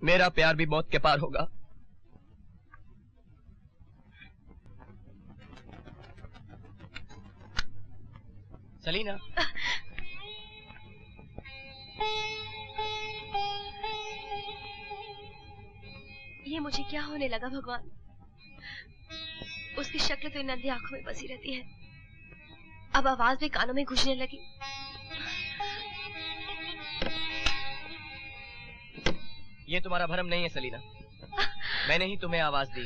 मेरा प्यार भी मौत के पार होगा। सलीना, ये मुझे क्या होने लगा भगवान? उसकी शक्ल तो इन अंधी आंखों में बसी रहती है, अब आवाज भी कानों में गूंजने लगी। ये तुम्हारा भरम नहीं है सलीना, मैंने ही तुम्हें आवाज दी।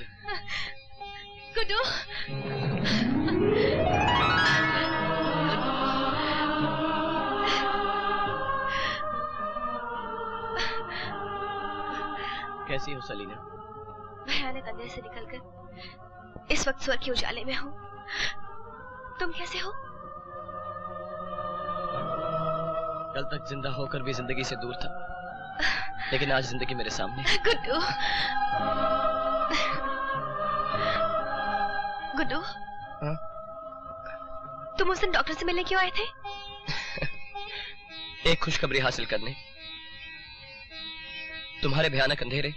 गुड्डू, कैसी हो सलीना? भयानक अंधेरे से निकलकर इस वक्त स्वर्ग के उजाले में हूँ। तुम कैसे हो? कल तक जिंदा होकर भी जिंदगी से दूर था, लेकिन आज जिंदगी मेरे सामने। गुड्डू, गुड्डू, तुम उस दिन डॉक्टर से मिलने क्यों आए थे? एक खुशखबरी हासिल करने। तुम्हारे भयानक अंधेरे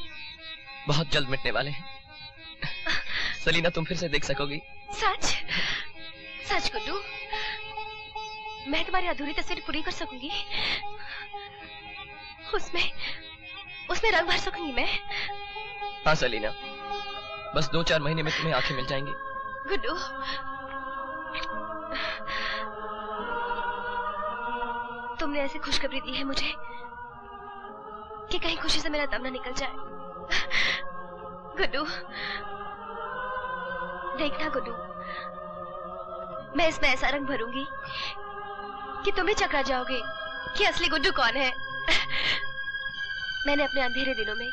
बहुत जल्द मिटने वाले हैं। सलीना, तुम फिर से देख सकोगी। सच? सच गुड्डू? मैं तुम्हारी अधूरी तस्वीर पूरी कर सकूंगी। उसमें रंग भर सकूंगी मैं। हाँ सलीना, बस 2-4 महीने में तुम्हें आंखें मिल जाएंगी। गुड्डू, तुमने ऐसी खुशखबरी दी है मुझे कि कहीं खुशी से मेरा दम ना निकल जाए। गुड्डू, देखना गुड्डू, मैं इसमें ऐसा रंग भरूंगी कि तुम भी चकरा जाओगे कि असली गुड्डू कौन है। मैंने अपने अंधेरे दिनों में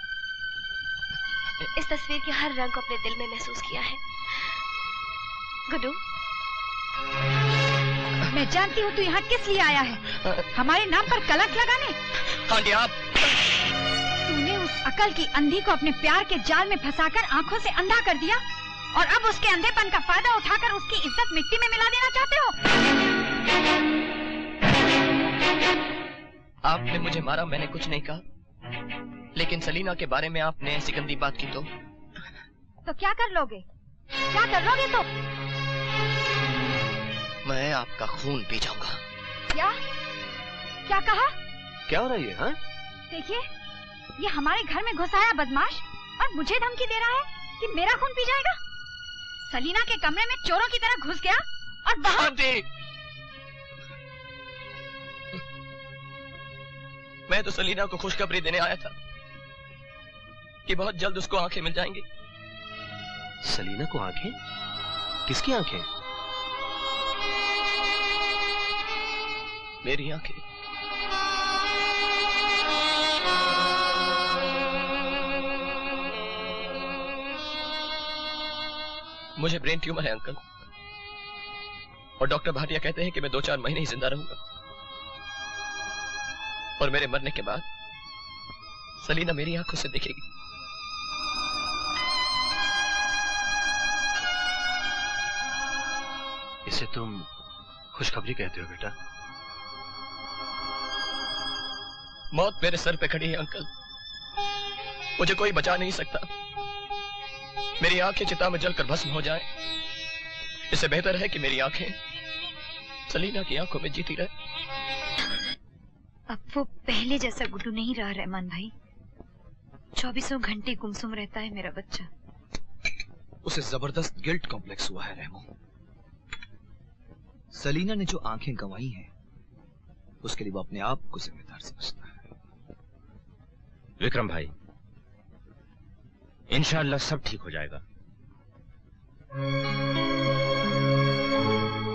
इस तस्वीर के हर रंग को अपने दिल में महसूस किया है। गुड्डू, मैं जानती हूँ तू यहाँ किस लिए आया है, हमारे नाम पर कलंक लगाने। हाँ जी, आप। तूने उस अकल की अंधी को अपने प्यार के जाल में फंसाकर आंखों से अंधा कर दिया और अब उसके अंधेपन का फायदा उठाकर उसकी इज्जत मिट्टी में मिला देना चाहते हो। आपने मुझे मारा, मैंने कुछ नहीं कहा, लेकिन सलीना के बारे में आपने ऐसी गंदी बात की तो क्या कर लोगे? क्या कर लोगे तो? मैं आपका खून पी जाऊंगा। क्या? क्या कहा? क्या हो रहा है? हाँ? देखिए, ये हमारे घर में घुस आया बदमाश और मुझे धमकी दे रहा है कि मेरा खून पी जाएगा। सलीना के कमरे में चोरों की तरह घुस गया और वहाँ मैं तो सलीना को खुशखबरी देने आया था कि बहुत जल्द उसको आंखें मिल जाएंगी। सलीना को आंखें? किसकी आंखें? मेरी आंखें। मुझे ब्रेन ट्यूमर है अंकल, और डॉक्टर भाटिया कहते हैं कि मैं 2-4 महीने ही जिंदा रहूंगा, और मेरे मरने के बाद सलीना मेरी आंखों से दिखेगी। इसे तुम खुशखबरी कहते हो बेटा? मौत मेरे सर पे खड़ी है अंकल, मुझे कोई बचा नहीं सकता। मेरी आंखें चिता में जलकर भस्म हो जाएं, इससे बेहतर है कि मेरी आंखें सलीना की आंखों में जीती रहे। अब वो पहले जैसा गुड्डू नहीं रहा रहमान भाई। 24 घंटे गुमसुम रहता है मेरा बच्चा। उसे जबरदस्त गिल्ट कॉम्प्लेक्स हुआ है रहमो। सलीना ने जो आंखें गंवाई हैं, उसके लिए वो अपने आप को जिम्मेदार समझता है। विक्रम भाई, इंशाअल्लाह सब ठीक हो जाएगा।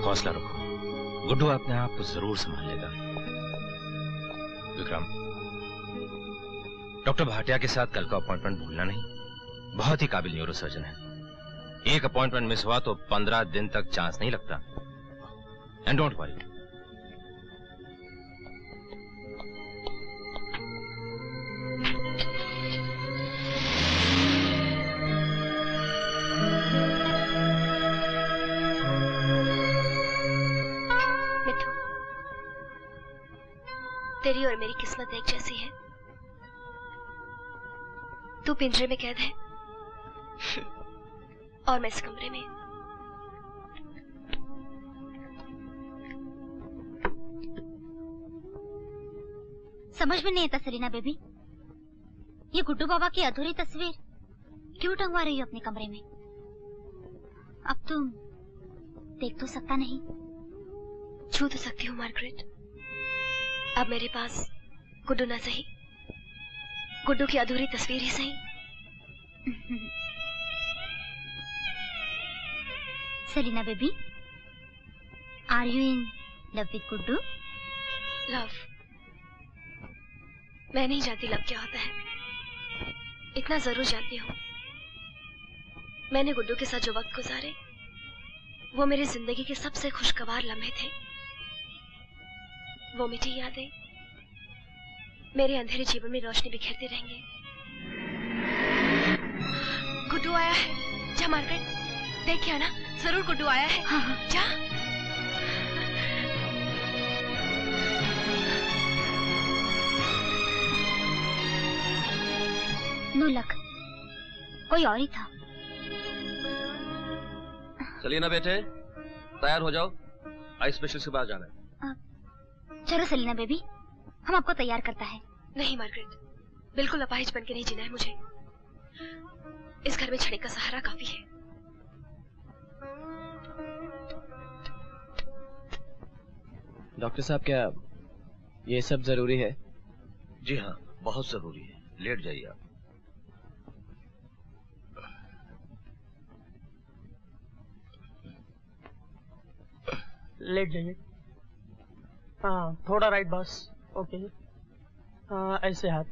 हौसला रखो, गुड्डू अपने आप को जरूर संभाल लेगा। विक्रम, डॉक्टर भाटिया के साथ कल का अपॉइंटमेंट भूलना नहीं। बहुत ही काबिल न्यूरोसर्जन है। एक अपॉइंटमेंट मिस हुआ तो 15 दिन तक चांस नहीं लगता। And don't worry. तेरी और मेरी किस्मत एक जैसी है। तू पिंजरे में कैद है और मैं इस कमरे में। समझ में नहीं आता सलीना बेबी, ये गुड्डू बाबा की अधूरी तस्वीर क्यों टंगवा रही हो अपने कमरे में? अब तुम देख तो सकता नहीं? छू तो सकती हूँ मार्गरेट। अब मेरे पास गुड्डू ना सही, गुड्डू की अधूरी तस्वीर ही सही। Salina baby, are you in love with Guddu? Love? मैं नहीं जानती लव क्या होता है, इतना जरूर जानती हूँ, मैंने गुड्डू के साथ जो वक्त गुजारे वो मेरी जिंदगी के सबसे खुशगवार लम्हे थे। वो मीठी यादें मेरे अंधेरे जीवन में रोशनी बिखेरते रहेंगे। गुड्डू आया है, जा मार्गरेट, देख के आना, जरूर गुड्डू आया है। हाँ। जा। नो लक, कोई और ही था। सलीना बेटे, तैयार हो जाओ, आई स्पेशलिस्ट के पास जाना है। चलो सलीना बेबी, हम आपको तैयार करता है। नहीं मार्गरेट, बिल्कुल अपाहिज बन के नहीं जीना है मुझे। इस घर में छड़ी का सहारा काफी है। डॉक्टर साहब, क्या ये सब जरूरी है? जी हाँ, बहुत जरूरी है। लेट जाइए आप। लेट जाइए। हाँ, थोड़ा राइट बॉस। ओके। हाँ, ऐसे हाथ।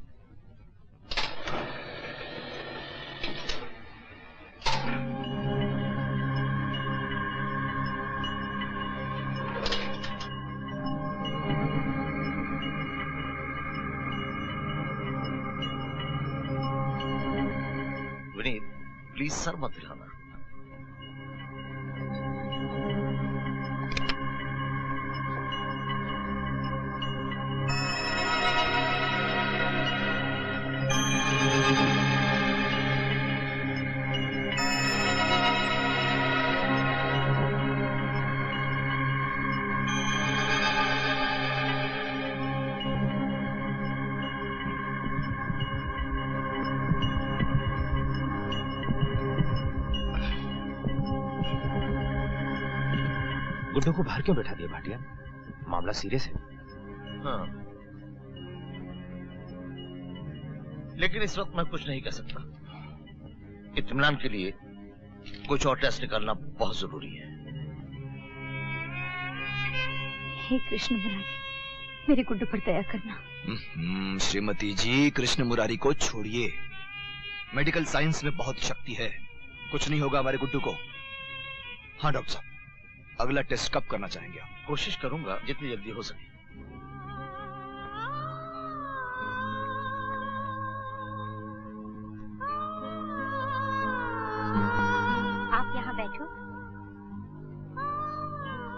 विनीत, प्लीज सर मत हिलाना। गुड्डू को बाहर क्यों बैठा दिया भाटिया? मामला सीरियस है। हाँ, लेकिन इस वक्त मैं कुछ नहीं कर सकता। इत्मीनान के लिए कुछ और टेस्ट निकालना बहुत जरूरी है। हे कृष्ण मुरारी, मेरे गुड्डू पर दया करना। श्रीमती जी, कृष्ण मुरारी को छोड़िए। मेडिकल साइंस में बहुत शक्ति है, कुछ नहीं होगा हमारे गुड्डू को। हाँ डॉक्टर साहब, अगला टेस्ट कब करना चाहेंगे आप? कोशिश करूंगा जितनी जल्दी हो सके। आप यहाँ बैठो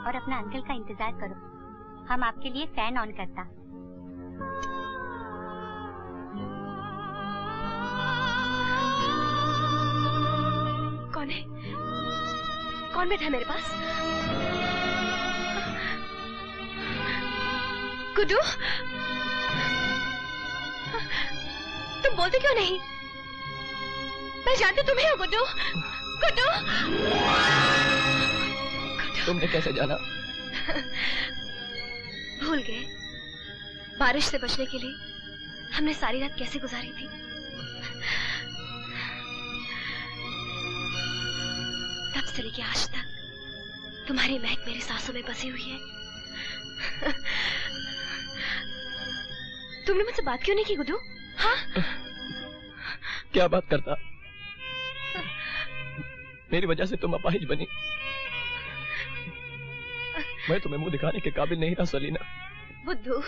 और अपना अंकल का इंतजार करो, हम आपके लिए फैन ऑन करता। कौन है? कौन बैठा है मेरे पास? गुड्डू, तुम बोलते क्यों नहीं? मैं जानती तुम्हें हो गुड्डू। गुड्डू, तुमने कैसे जाना? भूल गए? बारिश से बचने के लिए हमने सारी रात कैसे गुजारी थी। तब से लेके आज तक तुम्हारी महक मेरी सांसों में बसी हुई है। तुमने मुझसे बात क्यों नहीं की गुड्डू? हाँ? क्या बात करता? मेरी वजह से तुम अपाहिज बनी। मैं तुम्हें मुंह दिखाने के काबिल नहीं था सलीना। बुद्धू,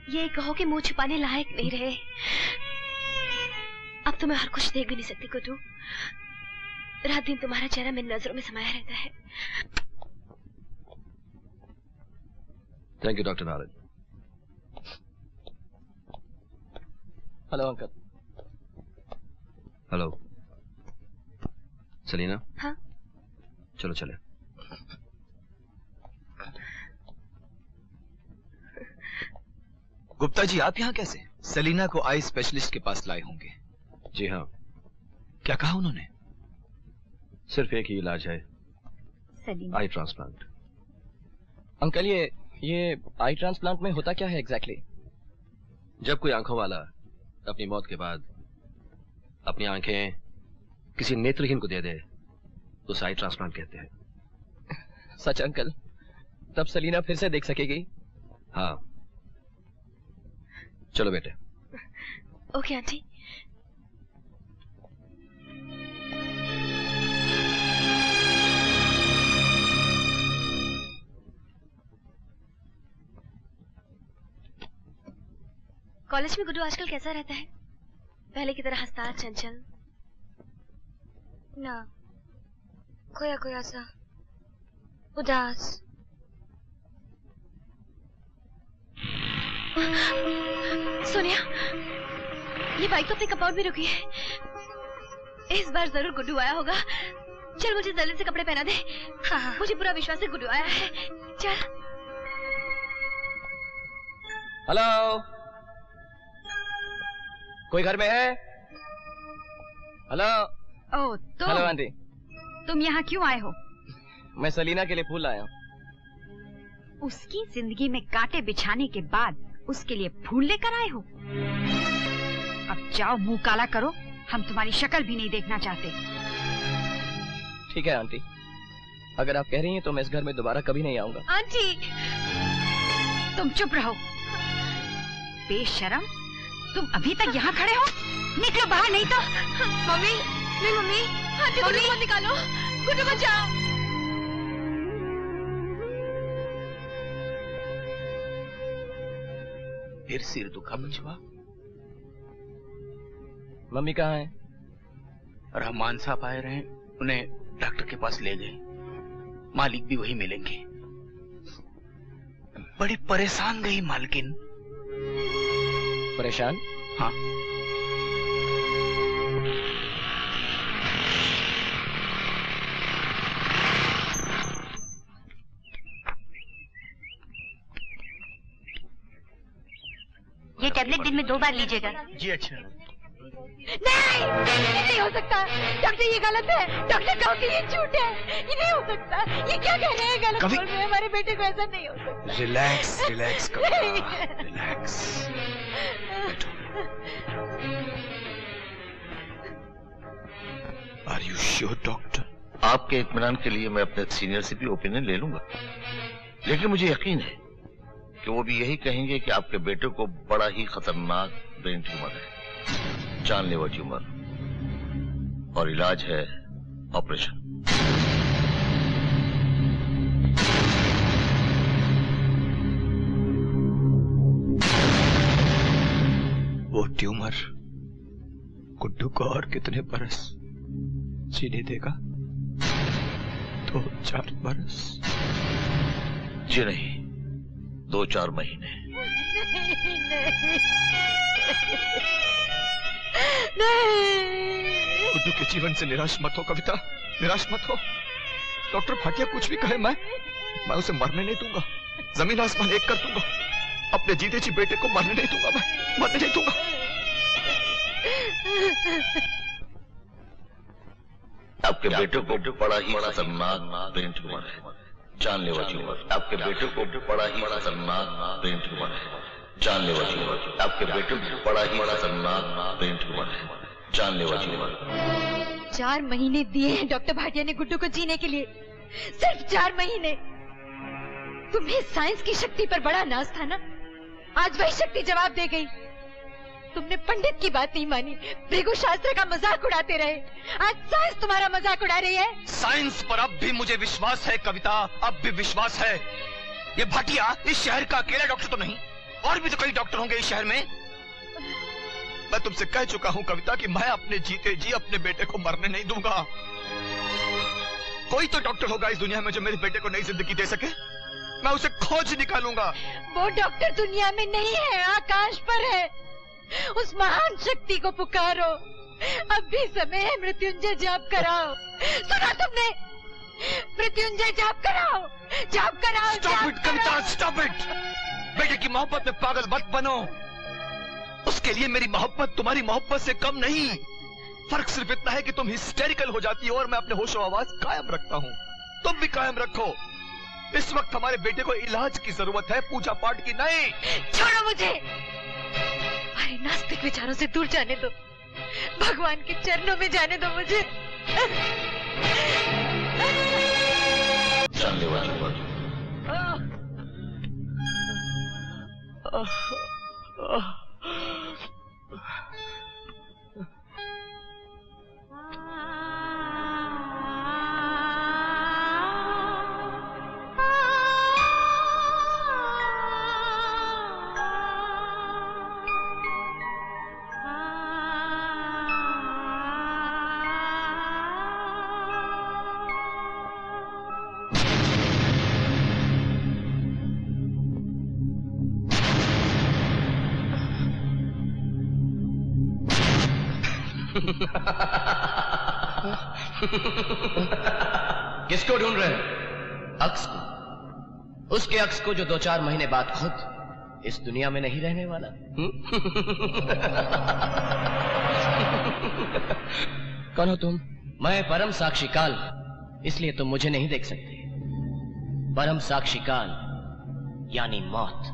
ये कहो कि मुंह छुपाने लायक नहीं रहे। अब तो मैं हर कुछ देख भी नहीं सकती गुड्डू। रात दिन तुम्हारा चेहरा मेरी नजरों में समाया रहता है। Thank you doctor Narayan. Hello uncle. Hello Salina. हाँ? चलो चले। गुप्ता जी आप यहाँ कैसे? सलीना को आई स्पेशलिस्ट के पास लाए होंगे। जी हाँ, क्या कहा उन्होंने? सिर्फ एक ही इलाज है, सलीना। आई ट्रांसप्लांट। अंकल ये आई ट्रांसप्लांट में होता क्या है एग्जैक्टली? जब कोई आंखों वाला अपनी मौत के बाद अपनी आंखें किसी नेत्रहीन को दे दे तो उसे आई ट्रांसप्लांट कहते हैं। सच अंकल? तब सलीना फिर से देख सकेगी? हाँ, चलो बेटे। Okay aunty. कॉलेज में गुड्डू आजकल कैसा रहता है? पहले की तरह हंसता, चंचल? ना, खोया खोया सा, उदास। सोनिया, ये बाइक तो अपने कंपाउंड में रुकी है। इस बार जरूर गुड्डू आया होगा। चल मुझे जल्दी से कपड़े पहना दे। हाँ। मुझे पूरा विश्वास है गुड्डू आया है। चल। हेलो, कोई घर में है? हेलो। ओह, हेलो आंटी। तुम यहाँ क्यों आए हो? मैं सलीना के लिए फूल लाया हूँ। उसकी जिंदगी में कांटे बिछाने के बाद उसके लिए फूल लेकर आए हो? अब जाओ, मुंह काला करो, हम तुम्हारी शक्ल भी नहीं देखना चाहते। ठीक है आंटी, अगर आप कह रही हैं तो मैं इस घर में दोबारा कभी नहीं आऊंगा। आंटी, तुम चुप रहो। बेशरम, तुम अभी तक यहाँ खड़े हो? निकलो बाहर, नहीं तो। मम्मी, नहीं मम्मी, आंटी गुड्डू को निकालो, गुड्डू बचाओ। फिर सिर दुखा बचवा? मम्मी कहाँ है? रहमान साहब आए रहे, उन्हें डॉक्टर के पास ले गए। मालिक भी वही मिलेंगे। बड़ी परेशान गई मालकिन। परेशान? हाँ। ये टैबलेट दिन में 2 बार लीजिएगा। जी अच्छा। नहीं हो सकता डॉक्टर, ये गलत है। डॉक्टर कहते ये झूठ है, ये नहीं हो सकता। ये क्या कह रहे हैं? गलत बोल रहे हैं। हमारे बेटे को ऐसा नहीं हो सकता। Relax relax Kavita, relax. Are you sure doctor? आपके इत्मीनान के लिए मैं अपने सीनियर से भी ओपिनियन ले लूंगा, लेकिन मुझे यकीन है कि वो भी यही कहेंगे कि आपके बेटे को बड़ा ही खतरनाक ब्रेन ट्यूमर है, जानलेवा ट्यूमर, और इलाज है ऑपरेशन। वो ट्यूमर गुड्डू को और कितने बरस जीने देगा? 2-4 बरस? जी नहीं, 2-4 महीने। गुड्डू के जीवन से निराश मत हो कविता, निराश मत हो। डॉक्टर भाटिया कुछ भी कहे, मैं उसे मरने नहीं दूंगा। जमीन आसमान एक कर दूंगा। अपने जीते जी बेटे को मरने नहीं दूंगा, मैं मरने नहीं दूंगा। आपके बेटे को बड़ा ही खतरनाक ब्रेन ट्यूमर है, जानलेवा ट्यूमर। आपके बेटे को बड़ा ही खतरनाक ब्रेन ट्यूमर है, जानलेवा ट्यूमर। आपके बेटे को बड़ा ही खतरनाक ब्रेन ट्यूमर है, जानलेवा ट्यूमर। 4 महीने दिए हैं डॉक्टर भाटिया ने गुड्डू को जीने के लिए, सिर्फ 4 महीने। तुम्हें साइंस की शक्ति पर बड़ा नाज था ना, आज वही शक्ति जवाब दे गई। तुमने पंडित की बात नहीं मानी, भृगु शास्त्र का मजाक उड़ाते रहे। आज साइंस तुम्हारा मजाक उड़ा रही है। साइंस पर अब भी मुझे विश्वास है कविता, अब भी विश्वास है। ये भाटिया इस शहर का अकेला डॉक्टर तो नहीं, और भी तो कई डॉक्टर होंगे इस शहर में। मैं तुमसे कह चुका हूं कविता कि मैं अपने जीते जी अपने बेटे को मरने नहीं दूंगा। कोई तो डॉक्टर होगा इस दुनिया में जो मेरे बेटे को नई जिंदगी दे सके। मैं उसे खोज निकालूंगा। वो डॉक्टर दुनिया में नहीं है, आकाश पर है। उस महान शक्ति को पुकारो। अब भी समय है, मृत्युंजय जाप कराओ। सुना तुमने? मृत्युंजय जाप कराओ, जाप कराओ। Stop it Kavita, stop it. बेटे की मोहब्बत में पागल मत बनो। उसके लिए मेरी मोहब्बत तुम्हारी मोहब्बत से कम नहीं। फर्क सिर्फ इतना है कि तुम हिस्टेरिकल हो जाती हो और मैं अपने होशो आवाज कायम रखता हूँ। तुम भी कायम रखो। इस वक्त हमारे बेटे को इलाज की जरूरत है, पूजा पाठ की नहीं। छोड़ो मुझे, हमारे नास्तिक विचारों से दूर जाने दो, भगवान के चरणों में जाने दो मुझे। किसको ढूंढ रहे हैं? अक्स को, उसके अक्स को जो 2-4 महीने बाद खुद इस दुनिया में नहीं रहने वाला। कौन हो तुम? मैं परम साक्षी काल, इसलिए तुम मुझे नहीं देख सकते। परम साक्षी काल यानी मौत।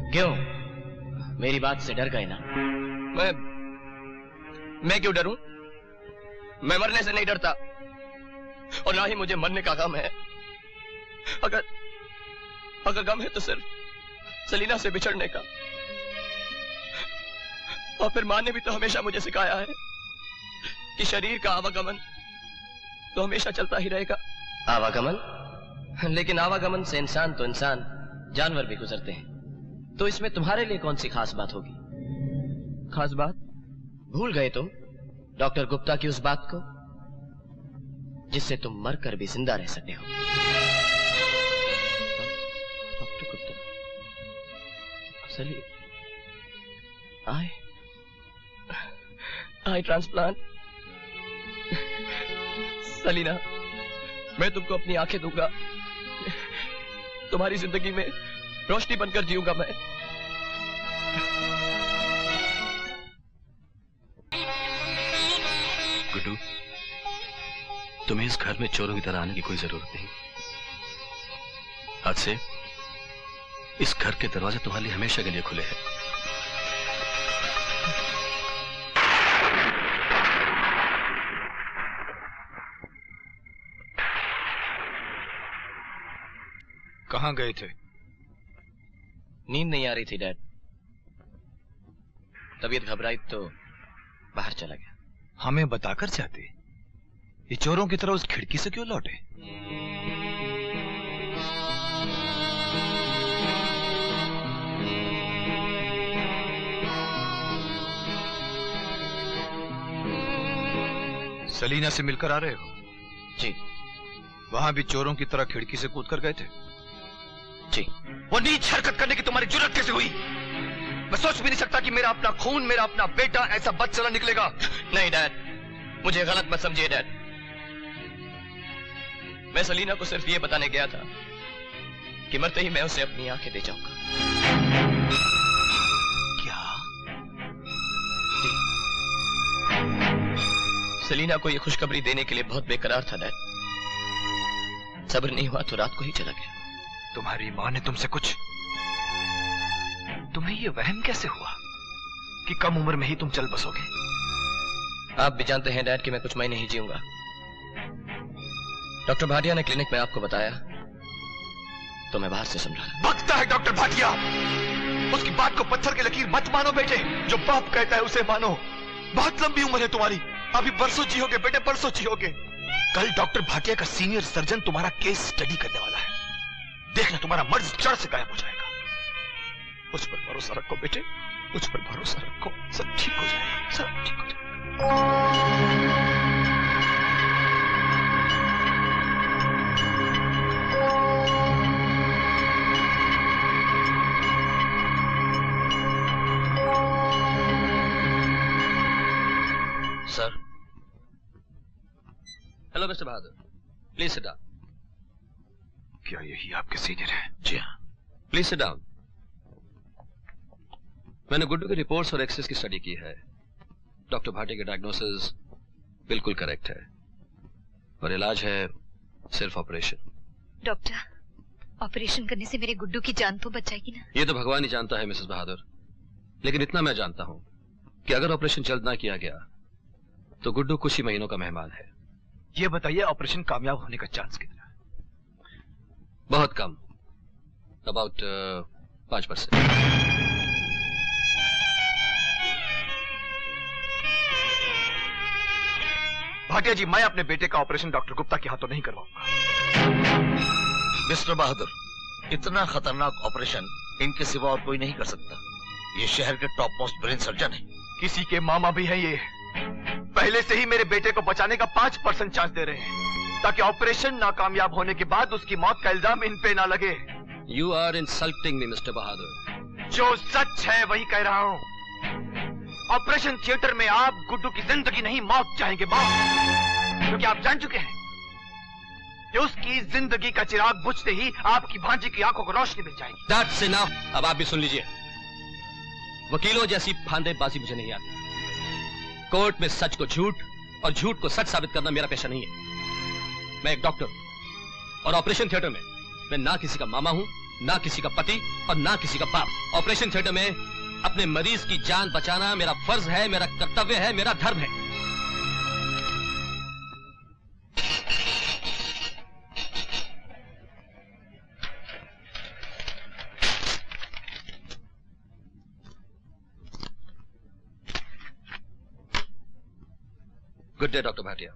क्यों, मेरी बात से डर गए ना? मैं क्यों डरूं? मैं मरने से नहीं डरता और ना ही मुझे मरने का गम है। अगर गम है तो सिर्फ सलीना से बिछड़ने का। और फिर माँ ने भी तो हमेशा मुझे सिखाया है कि शरीर का आवागमन तो हमेशा चलता ही रहेगा। आवागमन? लेकिन आवागमन से इंसान तो इंसान, जानवर भी गुजरते हैं। तो इसमें तुम्हारे लिए कौन सी खास बात होगी? खास बात? भूल गए तुम डॉक्टर गुप्ता की उस बात को जिससे तुम मरकर भी जिंदा रह सकते हो। डॉक्टर गुप्ता, आई ट्रांसप्लांट। सलीना, मैं तुमको अपनी आंखें दूंगा, तुम्हारी जिंदगी में रोशनी बनकर जीऊंगा मैं। गुड्डू, तुम्हें इस घर में चोरों की तरह आने की कोई जरूरत नहीं। आज से इस घर के दरवाजे तुम्हारे लिए हमेशा के लिए खुले हैं। कहां गए थे? नींद नहीं आ रही थी डैड, तबीयत घबराई तो बाहर चला गया। हमें बताकर जाते, ये चोरों की तरह उस खिड़की से क्यों लौटे? सलीना से मिलकर आ रहे हो? जी। वहां भी चोरों की तरह खिड़की से कूद कर गए थे? जी। वो नीच हरकत करने की तुम्हारी जुर्रत कैसे हुई? मैं सोच भी नहीं सकता कि मेरा अपना खून, मेरा अपना बेटा ऐसा बदचला निकलेगा। नहीं डैड, मुझे गलत मत समझिए डैड। मैं सलीना को सिर्फ ये बताने गया था कि मरते ही मैं उसे अपनी आंखें दे जाऊंगा। क्या? सलीना को ये खुशखबरी देने के लिए बहुत बेकरार था डैड। सब्र नहीं हुआ तो रात को ही चला गया। तुम्हारी माँ ने तुमसे कुछ? तुम्हें ये वहम कैसे हुआ कि कम उम्र में ही तुम चल बसोगे? आप भी जानते हैं डैड कि मैं कुछ महीने ही जीऊंगा। डॉक्टर भाटिया ने क्लिनिक में आपको बताया तो मैं बाहर से समझा। भगता है डॉक्टर भाटिया, उसकी बात को पत्थर की लकीर मत मानो बेटे। जो बाप कहता है उसे मानो। बहुत लंबी उम्र है तुम्हारी, अभी बरसों जियोगे बेटे, परसों जियोगे। कल डॉक्टर भाटिया का सीनियर सर्जन तुम्हारा केस स्टडी करने वाला है। देखना तुम्हारा मर्ज जड़ से गायब हो जाएगा। मुझ पर भरोसा रखो बेटे, मुझ पर भरोसा रखो, सब ठीक हो जाएगा, सब ठीक हो जाएगा। Hello mister Bahadur, please sit down. क्या यही आपके सीनियर हैं? जी हाँ। Please sit down. मैंने गुड्डू की रिपोर्ट्स और एक्सेस की स्टडी की है। डॉक्टर भाटिया का डायग्नोसिस बिल्कुल करेक्ट है और इलाज है सिर्फ ऑपरेशन। डॉक्टर, ऑपरेशन करने से मेरे गुड्डू की जान तो बचाएगी ना? ये तो भगवान ही जानता है मिसेस बहादुर, लेकिन इतना मैं जानता हूं कि अगर ऑपरेशन जल्द ना किया गया तो गुड्डू कुछ ही महीनों का मेहमान है। ये बताइए, ऑपरेशन कामयाब होने का चांस कितना है? बहुत कम, अबाउट 5%। भाटिया जी, मैं अपने बेटे का ऑपरेशन डॉक्टर गुप्ता के हाथों नहीं करवाऊंगा। मिस्टर बहादुर, इतना खतरनाक ऑपरेशन इनके सिवा और कोई नहीं कर सकता। ये शहर के टॉप मोस्ट ब्रेन सर्जन है। किसी के मामा भी हैं ये। पहले से ही मेरे बेटे को बचाने का 5% चांस दे रहे हैं ताकि ऑपरेशन नाकामयाब होने के बाद उसकी मौत का इल्जाम इन पे ना लगे। You are insulting me mister Bahadur. जो सच है वही कह रहा हूँ। ऑपरेशन थिएटर में आप गुड्डू की जिंदगी नहीं मौत चाहेंगे, मौत। क्योंकि आप जान चुके हैं कि उसकी जिंदगी का चिराग बुझते ही आपकी भांजी की आंखों को रोशनी मिल जाएगी। That's enough। अब आप भी सुन लीजिए, वकीलों जैसी फांदेबाजी मुझे नहीं आती। कोर्ट में सच को झूठ और झूठ को सच साबित करना मेरा पेशा नहीं है। मैं एक डॉक्टर और ऑपरेशन थिएटर में मैं ना किसी का मामा हूं, ना किसी का पति और ना किसी का बाप। ऑपरेशन थिएटर में अपने मरीज की जान बचाना मेरा फर्ज है, मेरा कर्तव्य है, मेरा धर्म है। Good day doctor Bhatia.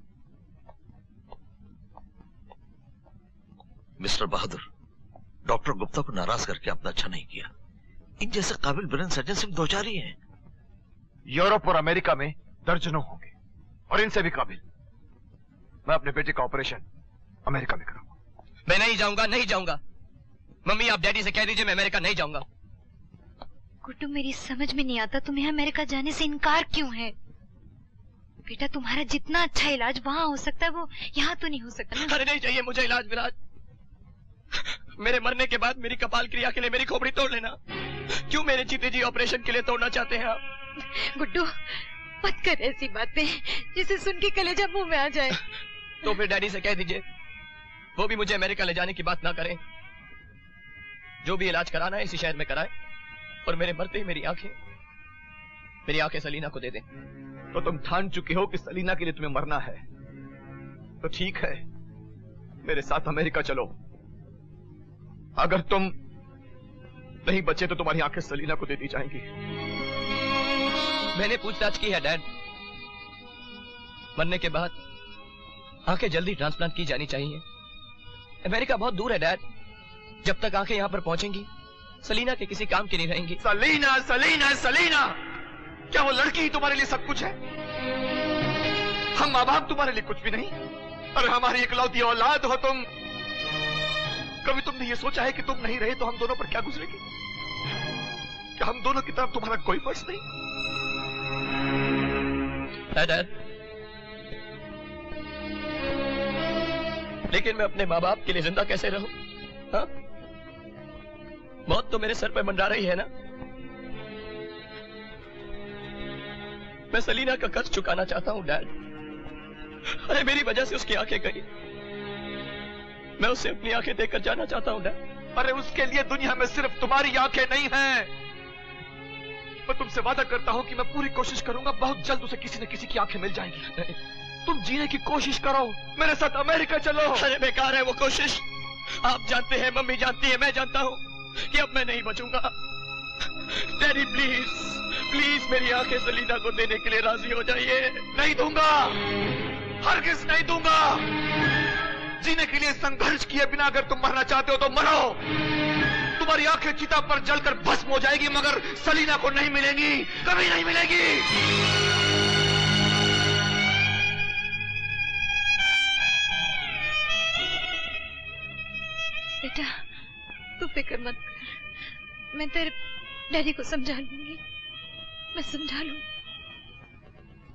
Mister Bahadur, doctor Gupta को नाराज करके आपने अच्छा नहीं किया। इन जैसे काबिल ब्रेन सर्जन सिर्फ 2-4 ही हैं। यूरोप और अमेरिका में दर्जनों होंगे और इनसे भी काबिल। मैं अपने बेटे का ऑपरेशन अमेरिका में कराऊंगा। मैं नहीं जाऊंगा, नहीं जाऊंगा। मम्मी, आप डैडी से कह दीजिए मैं अमेरिका नहीं जाऊंगा। गुड्डू, मेरी समझ में नहीं आता तुम्हें अमेरिका जाने से इनकार क्यों है? बेटा, तुम्हारा जितना अच्छा इलाज वहाँ हो सकता है वो यहाँ तो नहीं हो सकता ना? अरे नहीं चाहिए मुझे इलाज विलाज। मेरे मरने के बाद मेरी कपाल क्रिया के लिए मेरी खोपड़ी तोड़ लेना। क्यों मेरे जीते जी ऑपरेशन के लिए तोड़ना चाहते हैं आप? गुड्डू, मत कर ऐसी बातें जिसे सुन के कलेजा मुंह में आ जाए। तो फिर डैडी से कह दीजिए वो भी मुझे अमेरिका ले जाने की बात ना करें। जो भी इलाज कराना है इसी शहर में कराए और मेरे मरते ही मेरी आंखें सलीना को दे दें। तो तुम ठान चुके हो कि सलीना के लिए तुम्हें मरना है, तो ठीक है, मेरे साथ अमेरिका चलो। अगर तुम नहीं बचे तो तुम्हारी आंखें सलीना को दे दी जाएंगी। मैंने पूछताछ की है डैड। मरने के बाद आंखें जल्दी ट्रांसप्लांट की जानी चाहिए। अमेरिका बहुत दूर है डैड। जब तक आंखें यहां पर पहुंचेंगी सलीना के किसी काम की नहीं रहेंगी। सलीना, सलीना, सलीना, क्या वो लड़की ही तुम्हारे लिए सब कुछ है? हम माँ बाप तुम्हारे लिए कुछ भी नहीं। अरे हमारी इकलौती औलाद हो तुम। कभी तुमने ये सोचा है कि तुम नहीं रहे तो हम दोनों पर क्या गुजरेगी? क्या हम दोनों की तरफ तुम्हारा कोई फर्ज नहीं? डैड, लेकिन मैं अपने माँ बाप के लिए जिंदा कैसे रहूं? हाँ? मौत तो मेरे सर पे मंडरा रही है ना। मैं सलीना का कर्ज चुकाना चाहता हूं डैड। अरे मेरी वजह से उसकी आंखें गई। मैं उसे अपनी आंखें देकर जाना चाहता हूं डैड। अरे उसके लिए दुनिया में सिर्फ तुम्हारी आंखें नहीं हैं। मैं तुमसे वादा करता हूं कि मैं पूरी कोशिश करूंगा, बहुत जल्द उसे किसी न किसी की आंखें मिल जाएंगी। तुम जीने की कोशिश करो, मेरे साथ अमेरिका चलो। अरे बेकार है वो कोशिश। आप जानते हैं, मम्मी जानती है, मैं जानता हूं कि अब मैं नहीं बचूंगा। डैडी प्लीज, प्लीज मेरी आंखें सलीना को देने के लिए राजी हो जाइए। नहीं दूंगा, हरगिज नहीं दूंगा। जीने के लिए संघर्ष किए बिना अगर तुम मरना चाहते हो तो मरो। तुम्हारी आंखें चिता पर जलकर भस्म हो जाएगी मगर सलीना को नहीं मिलेंगी, कभी नहीं मिलेगी। बेटा, तू फिक्र मत कर। मैं तेरे डैडी को समझा लूंगी। मैं समझा लूंगी।